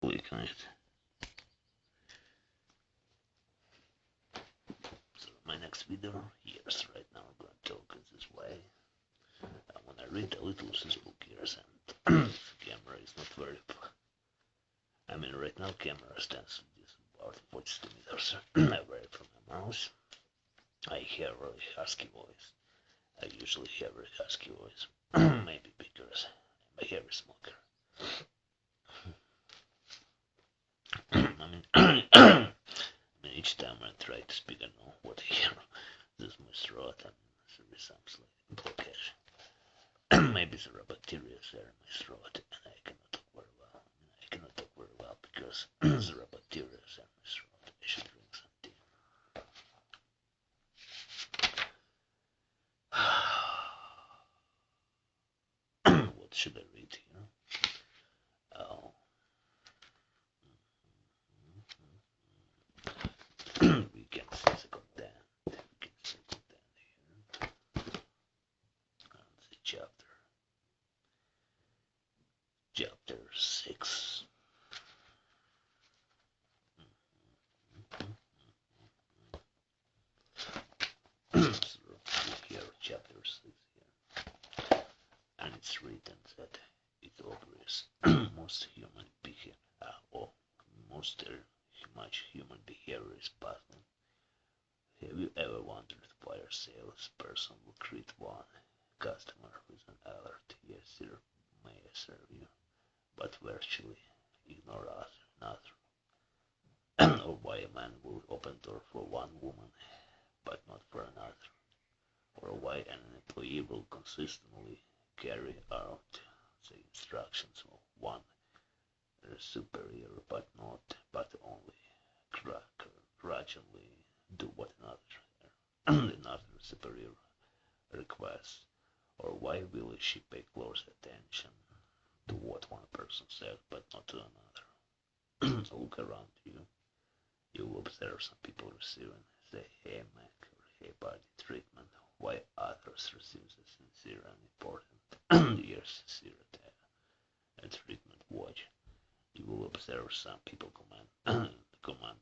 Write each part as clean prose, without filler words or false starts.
Click on it. So my next video, yes, right now I'm gonna talk it this way. When I read a little this book, yes, and the camera is not very. I mean, right now camera stands about 40 centimeters away from my mouth. I have a really husky voice. I usually have a husky voice, maybe because I'm a heavy smoker. I mean, each time I try to speak, I know what I hear. This is my throat, and there is some slight blockage. Maybe there are bacteria there in my throat, and I cannot talk very well. I cannot talk very well because there are bacteria there in my throat. I should drink some tea. What should I read here? Oh. We can see the content. We can see content here. And the chapter. Chapter 6. So here, chapter 6 here. And it's written that it's obvious most human behavior, or most much human behavior is pattern. Have you ever wondered why a salesperson will greet one customer with an alert, yes sir, may I serve you, but virtually ignore another? Or why a man will open door for one woman, but not for another? Or why an employee will consistently carry out the instructions of one superior, but only gradually do what another superior requests, or why will she pay close attention to what one person says but not to another? Look around you. You will observe some people receiving the hey Mac or hey buddy treatment, while others receive the sincere and important yes sincere treatment. Watch. You will observe some people command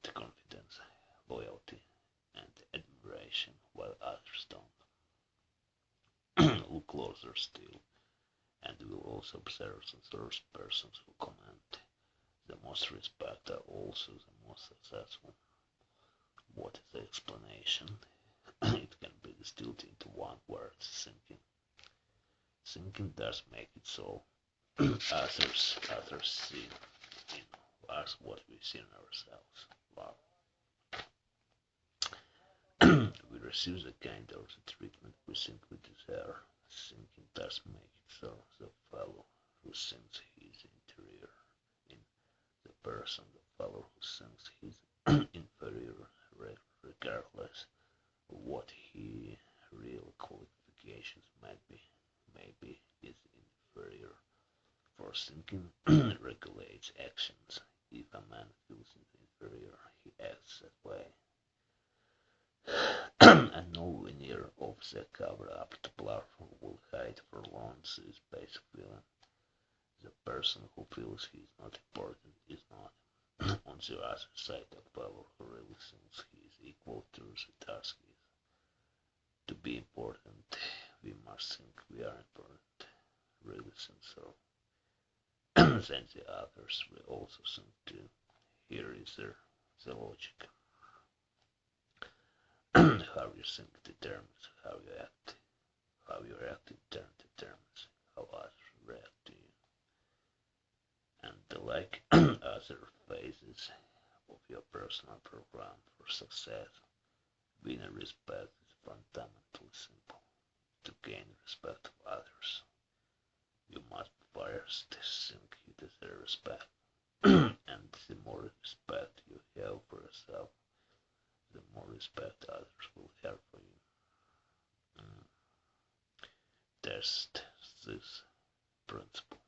confidence, loyalty, and admiration, while others don't. Look closer still, and you will also observe some those persons who command the most respect are also the most successful. What is the explanation? It can be distilled into one word: thinking. Thinking does make it so. others see in us what we see in ourselves. Wow. We receive the kind of the treatment we think we deserve. Thinking does make it so. The fellow who thinks he is inferior in the person, the fellow who thinks he is inferior, regardless of what his real qualifications might be, maybe is inferior. For thinking regulates actions. If a man feels inferior, he acts that way. And no veneer of the cover-up to platform will hide for long this basic feeling. The person who feels he is not important is not. On the other side, a fellow who really thinks he is equal to the task is. To be important, we must think we are important. Really think so. Then the others will also think too. Here is the logic. How you think determines how you act. How you act in turn determines how others react to you. And like other phases of your personal program for success, winning respect is fundamentally simple. To gain respect of others, you must first think you deserve respect. And the more respect you have for yourself, the more respect others will have for you. Test this principle.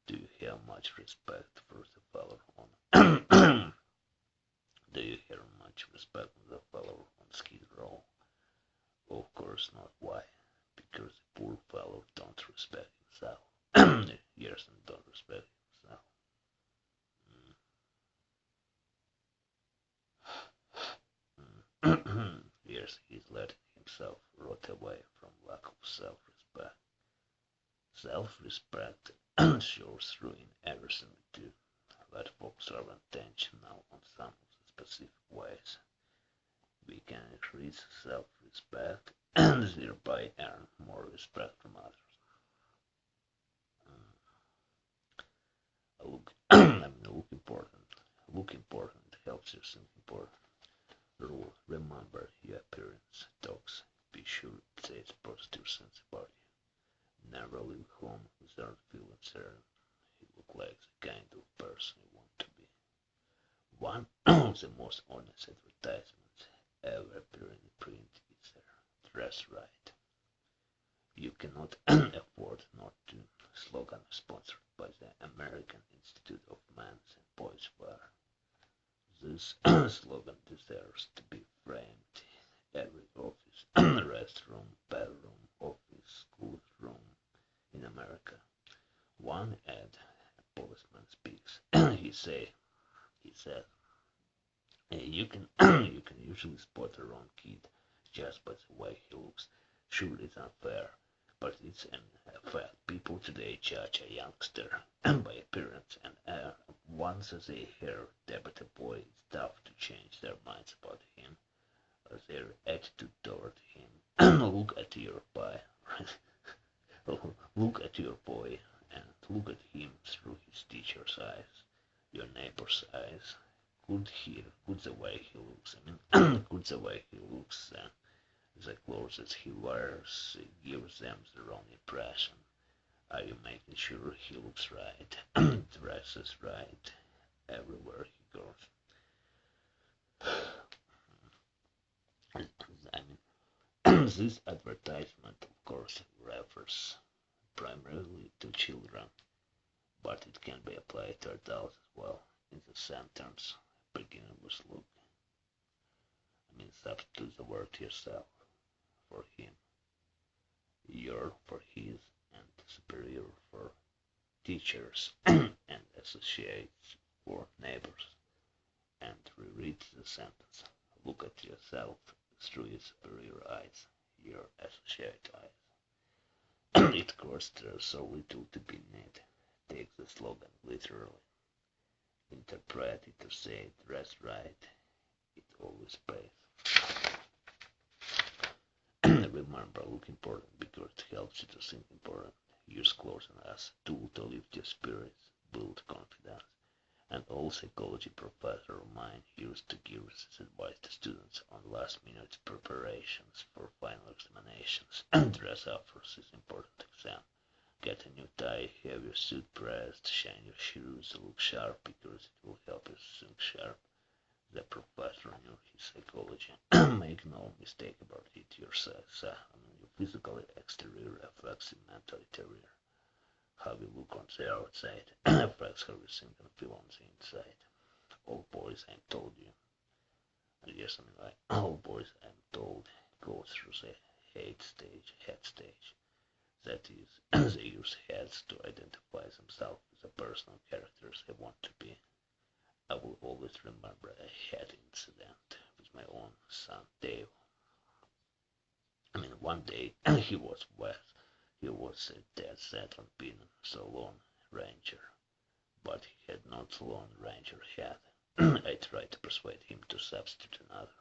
Do you have much respect for the fellow on Do you have much respect for the fellow on Skid Row? Of course not. Why? Because the poor fellow don't respect himself. Yes, and don't respect himself. guess he's letting himself rot away from lack of self-respect. Self-respect shows through in everything we do. Let's focus our attention now on some of the specific ways we can increase self-respect and thereby earn more respect from others. Look important. Look important helps you think important. Rule: remember your appearance talks. Be sure it says positive things about you. Never leave home without feeling certain you look like the kind of person you want to be. One of the most honest advertisements ever appearing in print is dress right. You cannot afford not to. Slogan sponsored by the American Institute of Men's and Boys' Wear. This slogan deserves to be framed every office, restroom, bedroom, office, school room in America. One ad, a policeman speaks. he said, you can usually spot a wrong kid just by the way he looks. Sure, it's unfair, but it's an fact. People today judge a youngster by appearance, and once they hear debut a boy, it's tough to change their minds about him or their attitude toward him. Look at your boy, look at your boy, and look at him through his teacher's eyes, your neighbor's eyes. Good the way he looks. Good the way he looks, and the clothes that he wears gives them the wrong impression. Are you making sure he looks right, dresses right, everywhere he goes? This advertisement, of course, refers primarily to children, but it can be applied to adults as well. In the sentence, beginning with look, substitute the word yourself for him, your for his, and superior for teachers, and associates for neighbors. And reread the sentence. Look at yourself through your superior eyes, your associate eyes. It course there's so little to be neat. Take the slogan literally. Interpret it or say it dress right. It always pays. Remember, look important because it helps you to think important. Use clothing as a tool to lift your spirits, build confidence. An old psychology professor of mine used to give this advice to students on last-minute preparations for final examinations. Dress up for this important exam. Get a new tie, have your suit pressed, shine your shoes, look sharp because it will help you think sharp. The professor knew his psychology. Make no mistake about it, your physical exterior affects your mental interior. How you look on the outside affects how you think and feel on the inside. All boys, I'm told you, and yes, all boys, I'm told, go through the head stage. That is, they use heads to identify themselves with the personal characters they want to be. I will always remember a head incident with my own son Dave. One day he was dead set on being the Lone Ranger, but he had not the Lone Ranger hat. I tried to persuade him to substitute another.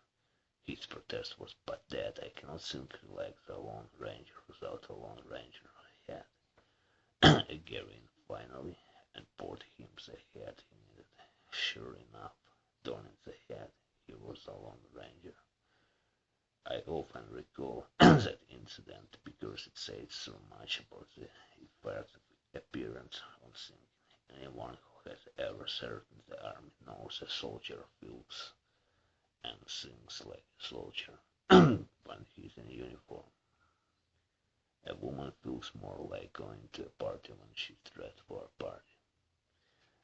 His protest was, but Dad, I cannot think like the Lone Ranger without a Lone Ranger hat. I gave in finally and poured him the hat he needed. Sure enough, donning the hat, he was a Lone Ranger. I often recall that incident because it says so much about the effect of appearance on thinking. Anyone who has ever served in the army knows a soldier feels and thinks like a soldier when he's in uniform. A woman feels more like going to a party when she's dressed for a party.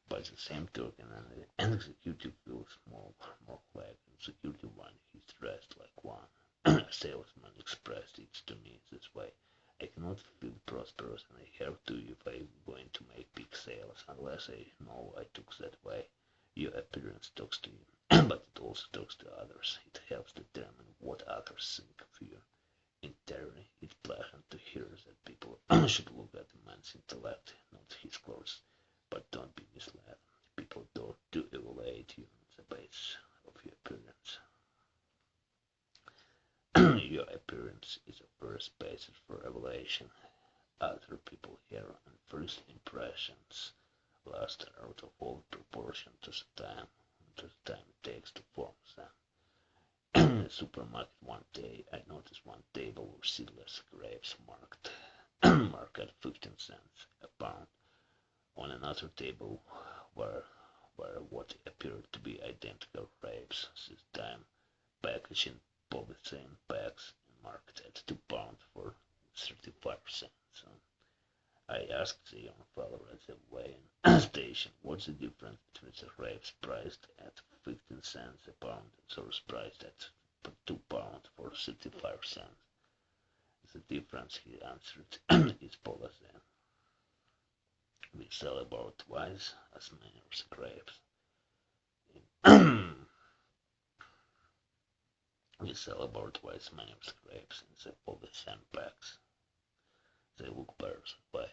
By the same token, an executive feels more like an executive when he's dressed like one. A salesman expressed it to me this way. I cannot feel prosperous and I have to if I'm going to make big sales unless I know I took that way. Your appearance talks to you, but it also talks to others. It helps determine what others think of you. In theory, it's pleasant to hear that people should look at a man's intellect, not his clothes, but don't be misled. People do evaluate you on the basis of your appearance. Your appearance is the first basis for evaluation. Other people here and first impressions last out of all proportion to the time it takes to form them. In the supermarket one day, I noticed one table were seedless grapes marked at 15 cents a pound. On another table were what appeared to be identical grapes, this time packaged in polythene bags and marked at 2 pounds for 35 cents. I asked the young fellow at the weighing station what's the difference between the grapes priced at 15 cents a pound and those priced at 2 pounds for 35 cents. The difference, he answered, is polythene. We sell about twice as many of the grapes. We sell about twice as many of the grapes in the polythene bags. They look better that way.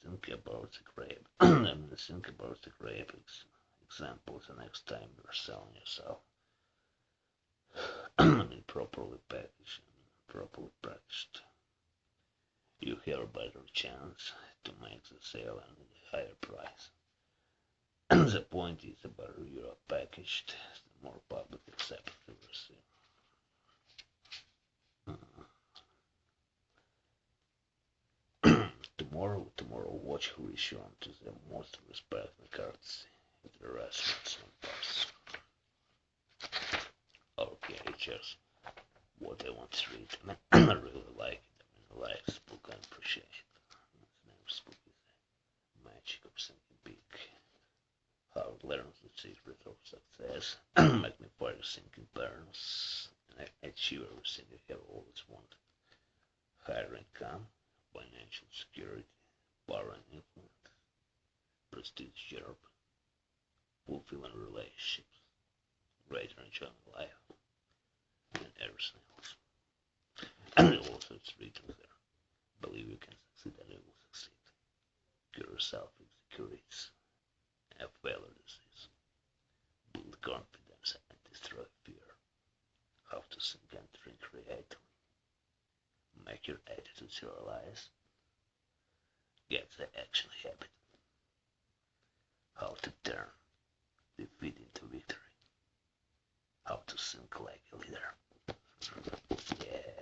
Think about the grape. Think about the grape example the next time you're selling yourself. Properly packaged, properly packaged. You have a better chance to make the sale at a higher price. The point is, the better you are packaged, the more public acceptance you receive. Tomorrow, watch who is shown to the most respect and courtesy at the restaurants and bars. Okay, just what I want to read. I really like it. I like this book. I appreciate it. The name of this book is The Magic of Thinking Big. How it learns the secret of success. Magnified thinking patterns and achieve everything you have always wanted. Higher income, financial security, power and influence, prestige job, fulfilling relationships, greater enjoying life, and everything else. And also it's written there. Believe you can succeed and you will succeed. Cure yourself with securities. Have failure disease. Build confidence and destroy fear. How to think and think creatively. Make your attitudes your allies. Get the action habit. How to turn defeat into victory. How to think like a leader. Yeah.